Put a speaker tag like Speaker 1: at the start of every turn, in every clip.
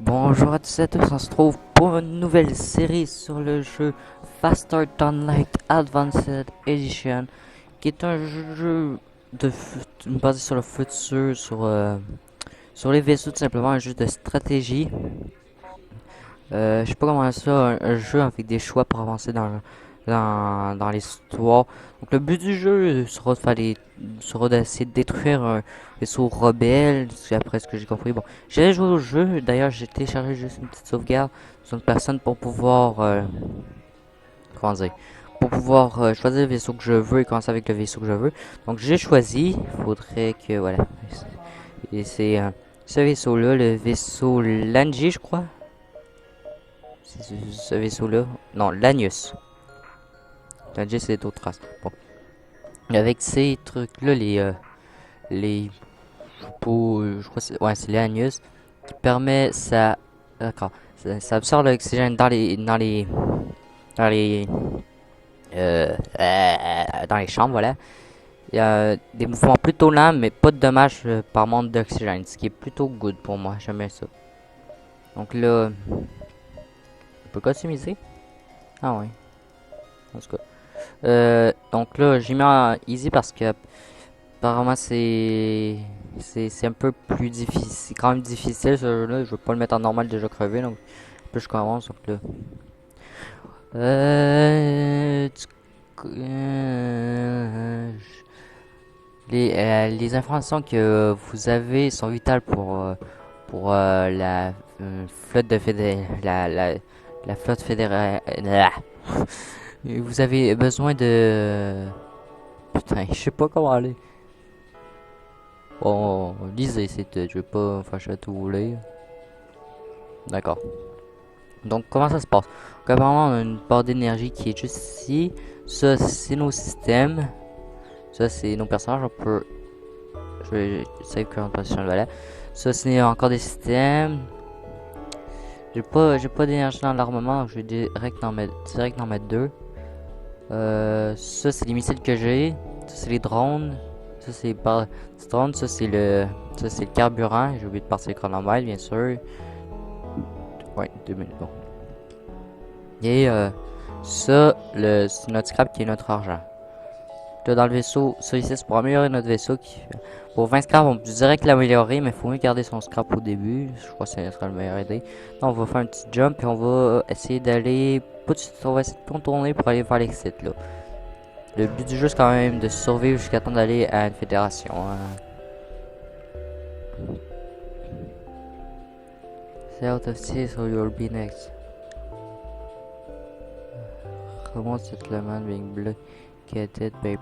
Speaker 1: Bonjour à tous et à tous, on se trouve pour une nouvelle série sur le jeu Faster Than Light Advanced Edition, qui est un jeu basé sur le futur, sur les vaisseaux, tout simplement, un jeu de stratégie. Je sais pas comment ça, un jeu avec des choix pour avancer dans l'histoire. Donc le but du jeu sera d'essayer de détruire un vaisseau rebelle, après ce que j'ai compris. Bon, j'ai joué au jeu, d'ailleurs j'ai téléchargé juste une petite sauvegarde sur une personne pour pouvoir, comment dire, pour pouvoir choisir le vaisseau que je veux et commencer avec le vaisseau que je veux. Donc j'ai choisi, il faudrait que, voilà, et c'est ce vaisseau-là, le vaisseau Lanji, je crois. C'est ce vaisseau-là. Non, l'Agnus. L'Agnus, c'est d'autres races. Bon. Avec ces trucs-là, les. Je crois que c'est. Ouais, c'est l'Agnus. Qui permet ça. D'accord. Ça absorbe l'oxygène Dans les. Dans les chambres, voilà. Il y a des mouvements plutôt lents, mais pas de dommages par manque d'oxygène. Ce qui est plutôt good pour moi. J'aime bien ça. Donc là. On peut customiser. Ah ouais. En tout cas. Donc là, j'ai mis en easy parce que apparemment c'est un peu plus difficile, c'est quand même difficile ce jeu-là. Je veux pas le mettre en normal déjà crevé, donc plus je commence donc là. Euh, les informations que vous avez sont vitales pour la flotte de la flotte fédérale. Vous avez besoin de putain, je sais pas comment aller. Bon, lisez, c'est tout. Je vais pas faire à tout vous lire. D'accord. Donc, comment ça se passe? Donc, apparemment, on a une barre d'énergie qui est juste ici. Ça, c'est nos systèmes. Ça, c'est nos personnages. On peut. Je vais save current position, voilà. Ça, c'est encore des systèmes. J'ai pas d'énergie dans l'armement, donc je vais direct en mettre deux. Ça, c'est les missiles que j'ai. Ça, c'est les drones. Ça, c'est par drone. Ça, c'est le carburant. J'ai oublié de partir le chronomètre, bien sûr. Ouais, 2 minutes. Bon. Et c'est notre scrap qui est notre argent. Là, dans le vaisseau, ça ici, c'est pour améliorer notre vaisseau. Pour 20 scrap, on peut direct l'améliorer, mais il faut mieux garder son scrap au début. Je crois que ça sera le meilleur idée. Donc, on va faire un petit jump et on va essayer d'aller. Pas de suite, on va essayer de contourner pour aller vers l'exit là. Le but du jeu, c'est quand même de survivre jusqu'à temps d'aller à une fédération. C'est out of sea, so you'll be next. Remonte cette man being blockaded by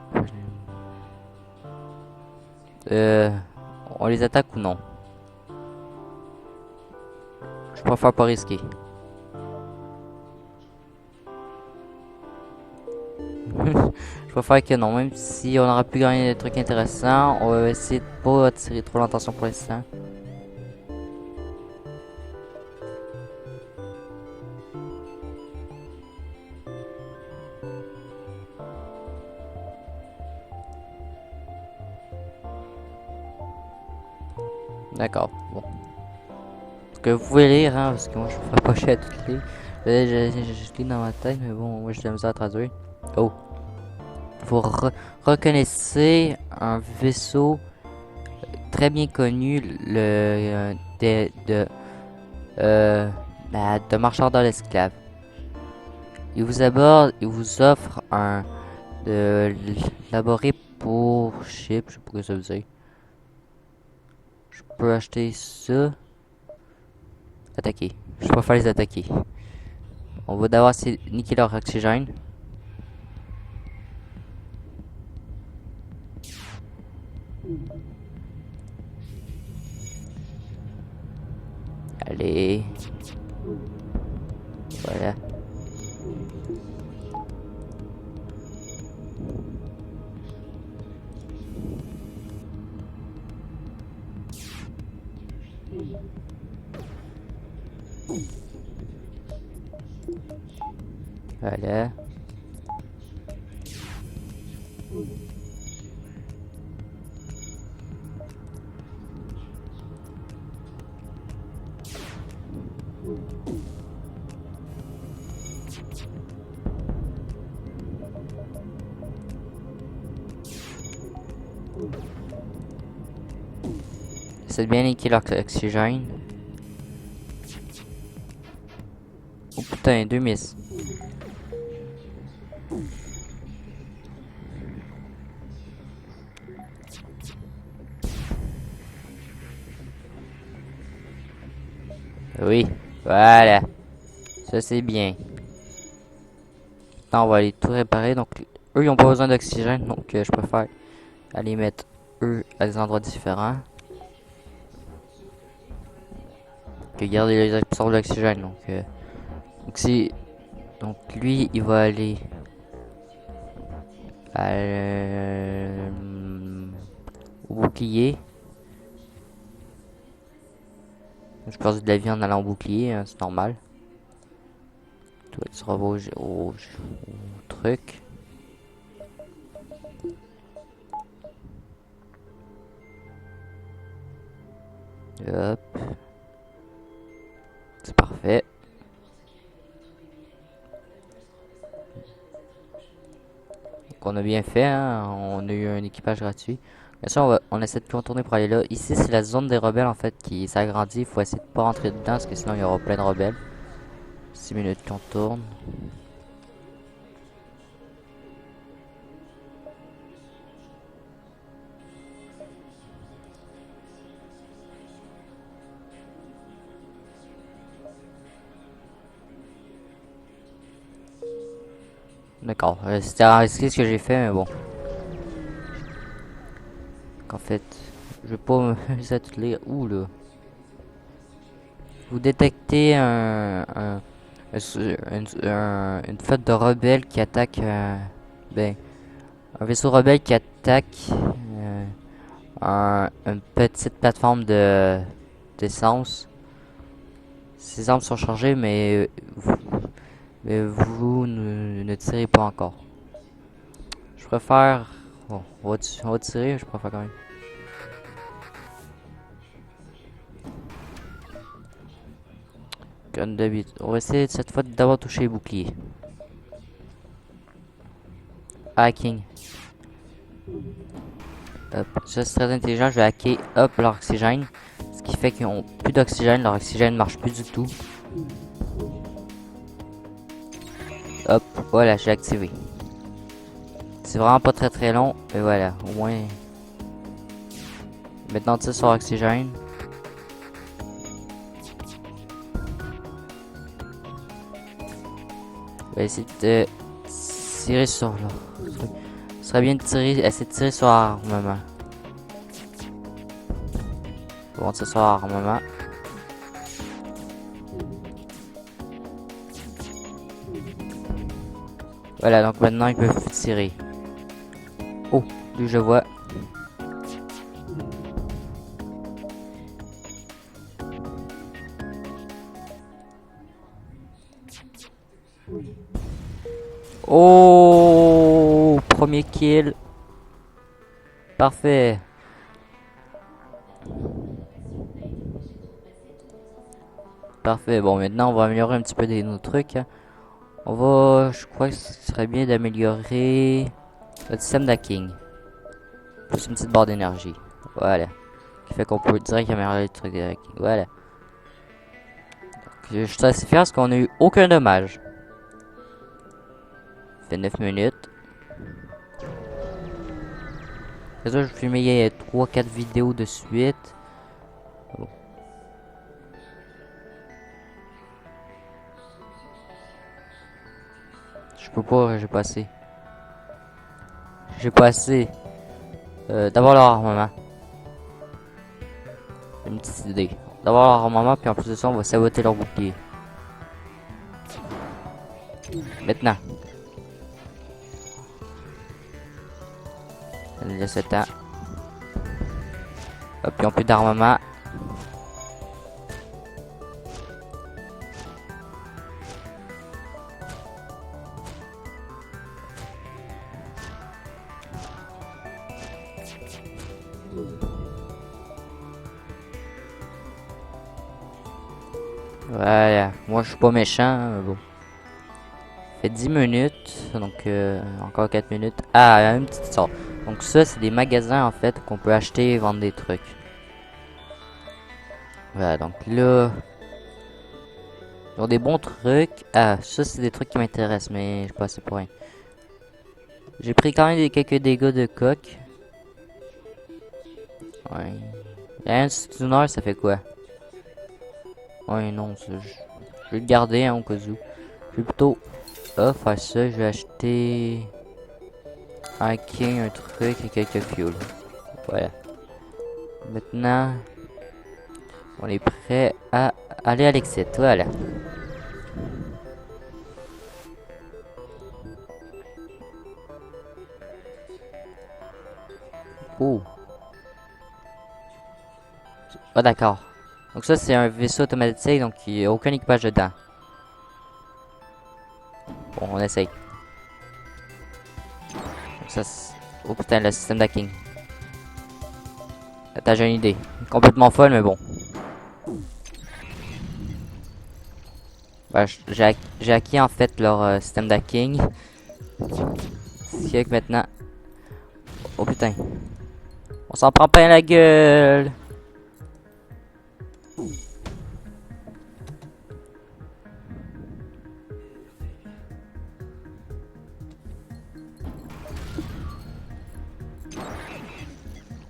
Speaker 1: on les attaque ou non? Je préfère pas risquer. Je préfère que non, même si on aura pu gagner des trucs intéressants, on va essayer de pas attirer trop l'attention pour l'instant. D'accord, bon. Ce que vous pouvez lire, hein, parce que moi je ferai pas chier à toutes les. Je lis dans ma tête, mais bon, moi j'ai de la misère à traduire. Oh. Vous reconnaissez un vaisseau très bien connu, euh, de marchandeurs d'esclaves. Il vous aborde, il vous offre un de laborer pour ship, je sais pas ce que ça veut dire. Je peux acheter ça. Attaquer. Je préfère les attaquer. On va d'abord essayer de niquer leur oxygène. Allez. Voilà. Voilà. C'est bien niquer l'oxygène. Oh putain, 2 miss. Oui, voilà. Ça c'est bien. Maintenant on va aller tout réparer. Donc eux ils ont pas besoin d'oxygène. Donc je préfère aller mettre eux à des endroits différents. Que garder les absorbent l'oxygène. Donc si. Donc lui il va aller au bouclier. Je perds de la vie en allant au bouclier, hein, c'est normal. Toi tu vas au truc. Hop. C'est parfait. Donc on a bien fait, hein? On a eu un équipage gratuit. Bien sûr, on essaie de contourner pour aller là. Ici, c'est la zone des rebelles en fait qui s'agrandit. Il faut essayer de pas rentrer dedans parce que sinon il y aura plein de rebelles. 6 minutes qu'on tourne. D'accord, c'était risqué ce que j'ai fait, mais bon. En fait, je vais pas me laisser toutes les. Ouh là. Vous détectez une flotte de rebelles qui attaque. Ben, un vaisseau rebelle qui attaque une petite plateforme d'essence. Ces armes sont chargées, mais vous ne tirez pas encore. Je préfère. Bon, on va tirer, je préfère quand même. Comme d'habitude. On va essayer cette fois d'avoir touché les boucliers. Hacking. Hop. Ça c'est très intelligent, je vais hacker hop leur oxygène. Ce qui fait qu'ils ont plus d'oxygène, leur oxygène marche plus du tout. Hop, voilà, j'ai activé. C'est vraiment pas très long, mais voilà, au moins. Maintenant tu sais sur oxygène. Je vais essayer de tirer sur là. Ce serait bien de tirer, essayer de tirer sur l'armement. Bon, tirer sur l'armement. Voilà, donc maintenant ils peuvent tirer. Oh, lui je vois. Oh, premier kill. Parfait. Parfait. Bon, maintenant on va améliorer un petit peu nos trucs. On va, je crois que ce serait bien d'améliorer le système d'hacking. Plus une petite barre d'énergie. Voilà. Qui fait qu'on peut direct améliorer les trucs de hacking. Voilà. Donc, je suis assez fier parce qu'on a eu aucun dommage. Ça fait 9 minutes. C'est ça, je filmais 3-4 vidéos de suite. Bon. Je peux pas, j'ai pas assez. J'ai pas assez. D'abord leur armement. Une petite idée. D'abord leur armement, puis en plus de ça, on va saboter leur bouclier. Maintenant. Ça nous laisse le temps. Hop, ils ont plus d'armement. Voilà, moi je suis pas méchant, mais bon. Fait 10 minutes, donc encore 4 minutes. Ah, une petite sorte. Donc ça, c'est des magasins en fait qu'on peut acheter et vendre des trucs. Voilà, donc là, ils ont des bons trucs. Ah, ça c'est des trucs qui m'intéressent, mais je passe pour rien. J'ai pris quand même quelques dégâts de coq. Ouais. Un stunner, ça fait quoi? Ouais, non, ça, je vais le garder hein, au cas où. Je vais plutôt faire ça. Je vais acheter un king, un truc et quelques fuels. Voilà. Maintenant, on est prêt à aller à l'exit. Voilà. Oh. Ah d'accord. Donc ça c'est un vaisseau automatique, donc il n'y a aucun équipage dedans. Bon, on essaye. Donc ça oh putain, le système d'hacking. Attends, j'ai une idée. Complètement folle, mais bon. Bah, j'ai acquis en fait leur système d'hacking. Ce qui fait que maintenant... Oh putain. On s'en prend plein la gueule.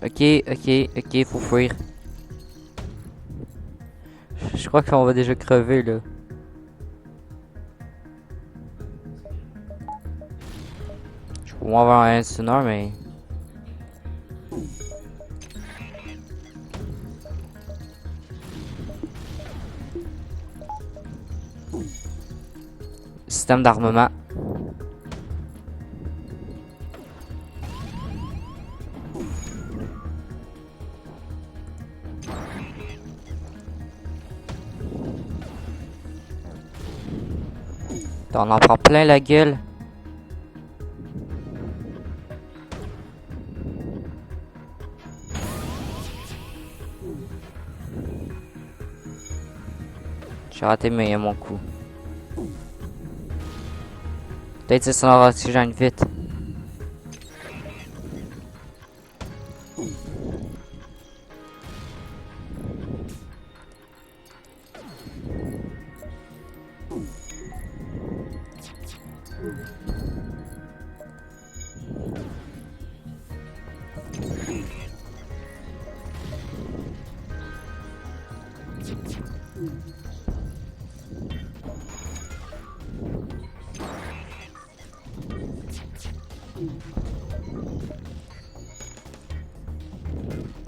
Speaker 1: Ok, faut fuir. Je crois qu'on va déjà crever là. Je peux avoir un sonore, mais... Système d'armement. On en prend plein la gueule. J'ai raté mon coup. Peut-être c'est son oxygène vite.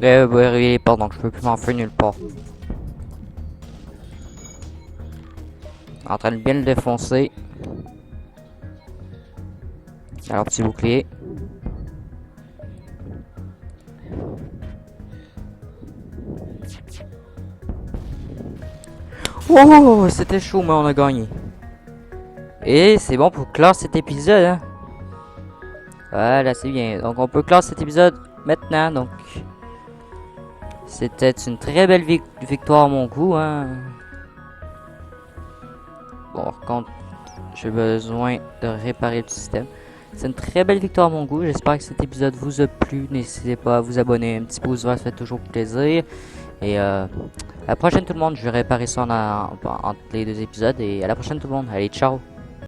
Speaker 1: Là, vous réveiller les portes, donc je peux plus m'enfuir nulle part. En train de bien le défoncer. Alors, petit bouclier. Oh, c'était chaud, mais on a gagné. Et c'est bon pour clore cet épisode, hein. Voilà, c'est bien. Donc, on peut clore cet épisode maintenant, donc... C'était une très belle victoire à mon goût, hein. Bon, par contre, j'ai besoin de réparer le système. C'est une très belle victoire à mon goût. J'espère que cet épisode vous a plu. N'hésitez pas à vous abonner. Un petit pouce vert, ça fait toujours plaisir. Et à la prochaine tout le monde. Je vais réparer ça entre les deux épisodes. Et à la prochaine tout le monde. Allez, ciao.